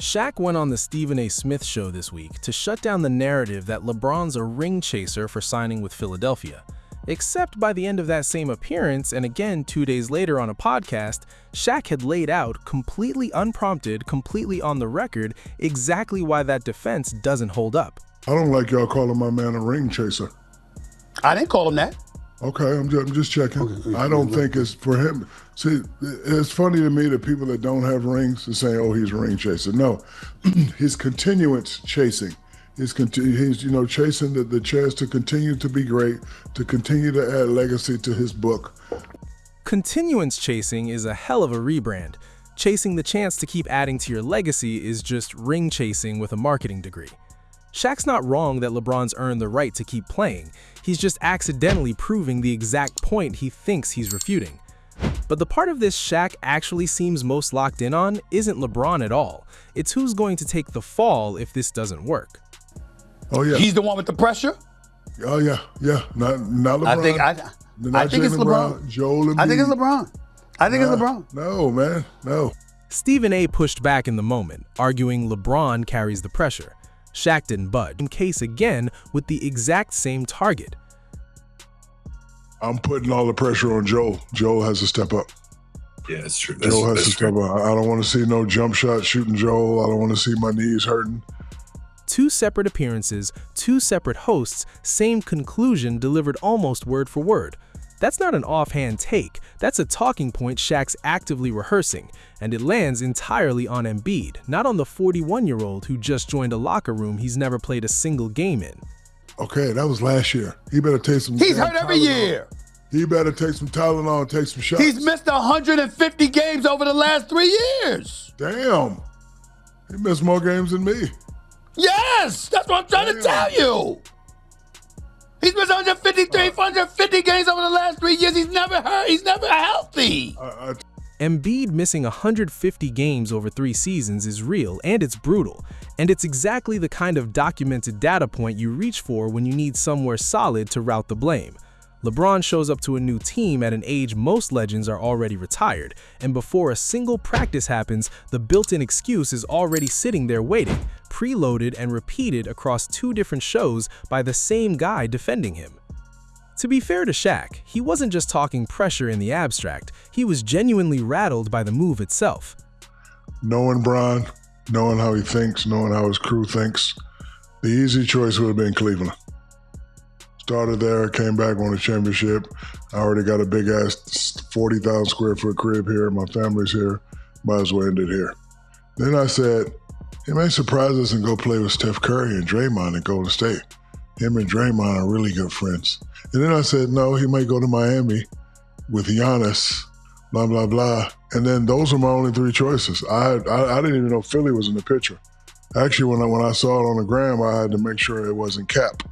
Shaq went on the Stephen A. Smith show this week to shut down the narrative that LeBron's a ring chaser for signing with Philadelphia. Except by the end of that same appearance, and again 2 days later on a podcast, Shaq had laid out, completely unprompted, completely on the record, exactly why that defense doesn't hold up. I don't like y'all calling my man a ring chaser. I didn't call him that. Okay, I'm just checking. Okay. I don't think it's for him. See, it's funny to me that people that don't have rings are saying, "Oh, he's a ring chaser." No, he's continuance chasing. He's chasing the chance to continue to be great, to continue to add legacy to his book. Continuance chasing is a hell of a rebrand. Chasing the chance to keep adding to your legacy is just ring chasing with a marketing degree. Shaq's not wrong that LeBron's earned the right to keep playing. He's just accidentally proving the exact point he thinks he's refuting. But the part of this Shaq actually seems most locked in on isn't LeBron at all. It's who's going to take the fall if this doesn't work. Oh yeah, He's the one with the pressure? Oh yeah. Not LeBron. I think it's LeBron. Joel Embiid. I think it's LeBron. It's LeBron. No, man, no. Stephen A. pushed back in the moment, arguing LeBron carries the pressure. Shaq didn't budge, in case again with the exact same target. I'm putting all the pressure on Joel. Joel has to step up. Yeah, it's true. Joel has to step up. I don't want to see no jump shot shooting Joel. I don't want to see my knees hurting. 2 separate appearances, 2 separate hosts, same conclusion delivered almost word for word. That's not an offhand take, that's a talking point Shaq's actively rehearsing, and it lands entirely on Embiid, not on the 41-year-old who just joined a locker room he's never played a single game in. Okay, that was last year. He better take some. He's hurt every year. He better take some Tylenol and take some shots. He's missed 150 games over the last 3 years. Damn. He missed more games than me. Yes, that's what I'm trying to tell you. He's missed 150 games over the last 3 years. He's never hurt. He's never healthy. Embiid missing 150 games over 3 seasons is real, and it's brutal. And it's exactly the kind of documented data point you reach for when you need somewhere solid to route the blame. LeBron shows up to a new team at an age most legends are already retired, and before a single practice happens, the built-in excuse is already sitting there waiting, preloaded and repeated across 2 different shows by the same guy defending him. To be fair to Shaq, he wasn't just talking pressure in the abstract, he was genuinely rattled by the move itself. Knowing Bron, knowing how he thinks, knowing how his crew thinks, the easy choice would have been Cleveland. Started there, came back, won a championship. I already got a big-ass 40,000 square foot crib here. My family's here. Might as well end it here. Then I said, he may surprise us and go play with Steph Curry and Draymond at Golden State. Him and Draymond are really good friends. And then I said, no, he might go to Miami with Giannis, blah, blah, blah. And then those are my only 3 choices. I didn't even know Philly was in the picture. Actually, when I saw it on the gram, I had to make sure it wasn't Cap.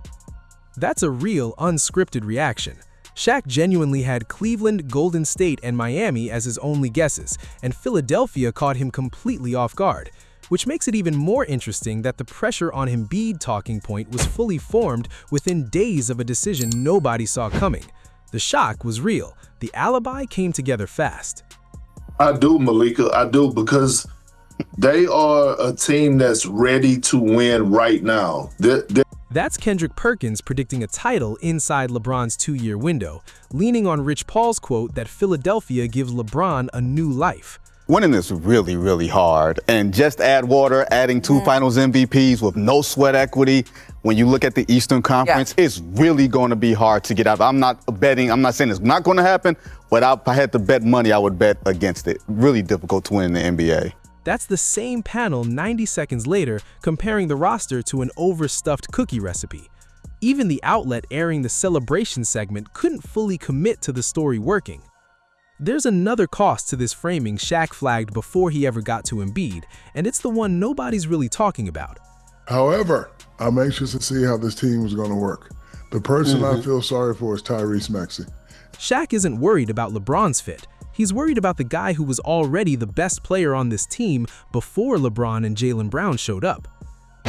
That's a real, unscripted reaction. Shaq genuinely had Cleveland, Golden State, and Miami as his only guesses, and Philadelphia caught him completely off guard. Which makes it even more interesting that the pressure on Embiid talking point was fully formed within days of a decision nobody saw coming. The shock was real. The alibi came together fast. I do, Malika. I do, because they are a team that's ready to win right now. That's Kendrick Perkins predicting a title inside LeBron's 2-year window, leaning on Rich Paul's quote that Philadelphia gives LeBron a new life. Winning is really, really hard. And just add water, adding 2 finals MVPs with no sweat equity. When you look at the Eastern Conference, it's really going to be hard to get out. I'm not saying it's not going to happen, but if I had to bet money, I would bet against it. Really difficult to win in the NBA. That's the same panel 90 seconds later comparing the roster to an overstuffed cookie recipe. Even the outlet airing the celebration segment couldn't fully commit to the story working. There's another cost to this framing Shaq flagged before he ever got to Embiid, and it's the one nobody's really talking about. However, I'm anxious to see how this team is going to work. The person I feel sorry for is Tyrese Maxey. Shaq isn't worried about LeBron's fit. He's worried about the guy who was already the best player on this team before LeBron and Jaylen Brown showed up.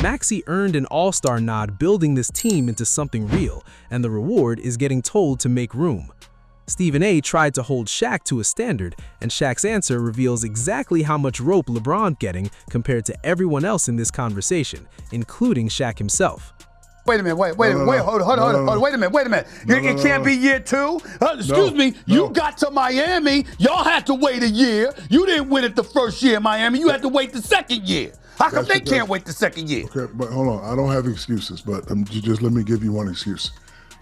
Maxey earned an all-star nod building this team into something real, and the reward is getting told to make room. Stephen A. tried to hold Shaq to a standard, and Shaq's answer reveals exactly how much rope LeBron getting compared to everyone else in this conversation, including Shaq himself. Wait a minute, wait a minute, hold on, wait a minute. It can't be year 2? Excuse me, you got to Miami, y'all had to wait a year. You didn't win it the first year in Miami, you had to wait the second year. How come they can't wait the second year? Okay, but hold on, I don't have excuses, but just let me give you one excuse.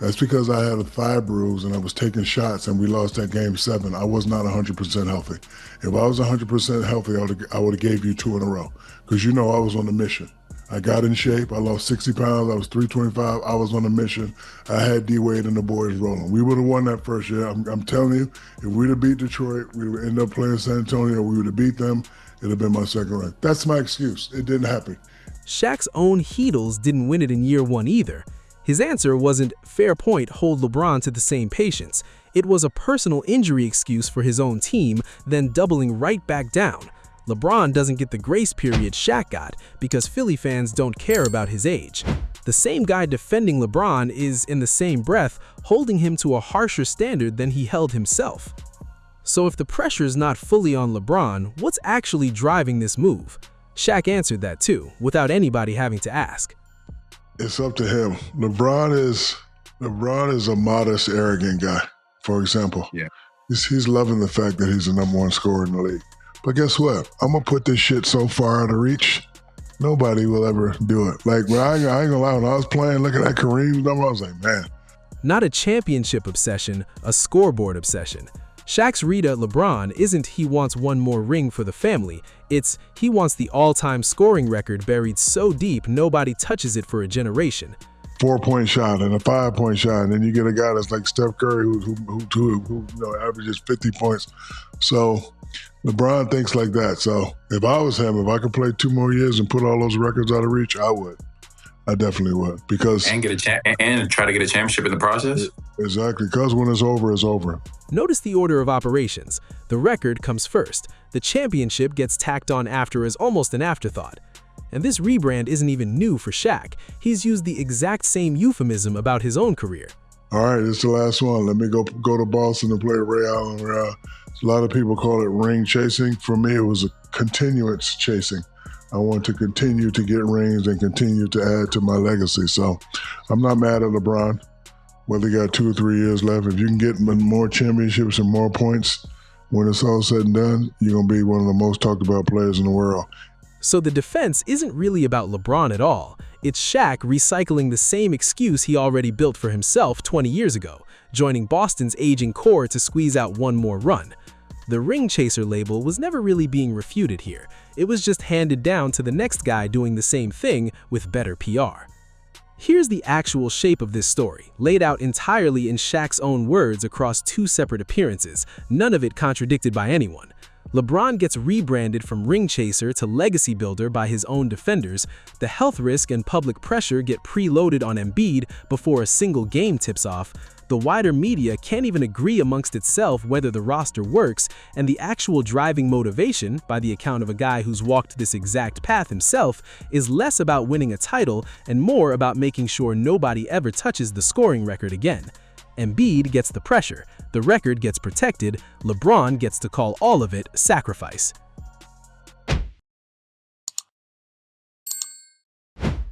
That's because I had a thigh bruise and I was taking shots and we lost that game 7. I was not 100% healthy. If I was 100% healthy, I would have gave you 2 in a row, because you know I was on a mission. I got in shape. I lost 60 pounds. I was 325. I was on a mission. I had D-Wade and the boys rolling. We would have won that first year. I'm telling you, if we'd have beat Detroit, we would end up playing San Antonio. We would have beat them. It would have been my second ring. That's my excuse. It didn't happen. Shaq's own Heatles didn't win it in year 1 either. His answer wasn't, fair point, hold LeBron to the same patience. It was a personal injury excuse for his own team, then doubling right back down. LeBron doesn't get the grace period Shaq got because Philly fans don't care about his age. The same guy defending LeBron is, in the same breath, holding him to a harsher standard than he held himself. So if the pressure's not fully on LeBron, what's actually driving this move? Shaq answered that too, without anybody having to ask. It's up to him. LeBron is a modest, arrogant guy, for example. Yeah. He's loving the fact that he's the #1 scorer in the league. But guess what? I'm going to put this shit so far out of reach, nobody will ever do it. Like, I ain't going to lie, when I was playing, looking at Kareem's number, I was like, man. Not a championship obsession, a scoreboard obsession. Shaq's read at LeBron isn't he wants one more ring for the family, it's he wants the all-time scoring record buried so deep nobody touches it for a generation. 4-point shot and a 5-point shot, and then you get a guy that's like Steph Curry who averages 50 points. So LeBron thinks like that. So if I was him, if I could play 2 more years and put all those records out of reach, I would. I definitely would, because and try to get a championship in the process. Exactly, because when it's over, it's over. Notice the order of operations. The record comes first. The championship gets tacked on after as almost an afterthought. And this rebrand isn't even new for Shaq. He's used the exact same euphemism about his own career. All right, it's the last one. Let me go to Boston and play Ray Allen. A lot of people call it ring chasing. For me, it was a continuance chasing. I want to continue to get rings and continue to add to my legacy. So I'm not mad at LeBron, whether he got 2 or 3 years left. If you can get more championships and more points when it's all said and done, you're going to be one of the most talked about players in the world. So the defense isn't really about LeBron at all. It's Shaq recycling the same excuse he already built for himself 20 years ago, joining Boston's aging core to squeeze out one more run. The ring chaser label was never really being refuted here. It was just handed down to the next guy doing the same thing with better PR. Here's the actual shape of this story, laid out entirely in Shaq's own words across 2 separate appearances, none of it contradicted by anyone. LeBron gets rebranded from ring chaser to legacy builder by his own defenders. The health risk and public pressure get preloaded on Embiid before a single game tips off. The wider media can't even agree amongst itself whether the roster works, and the actual driving motivation, by the account of a guy who's walked this exact path himself, is less about winning a title and more about making sure nobody ever touches the scoring record again. Embiid gets the pressure, the record gets protected, LeBron gets to call all of it sacrifice.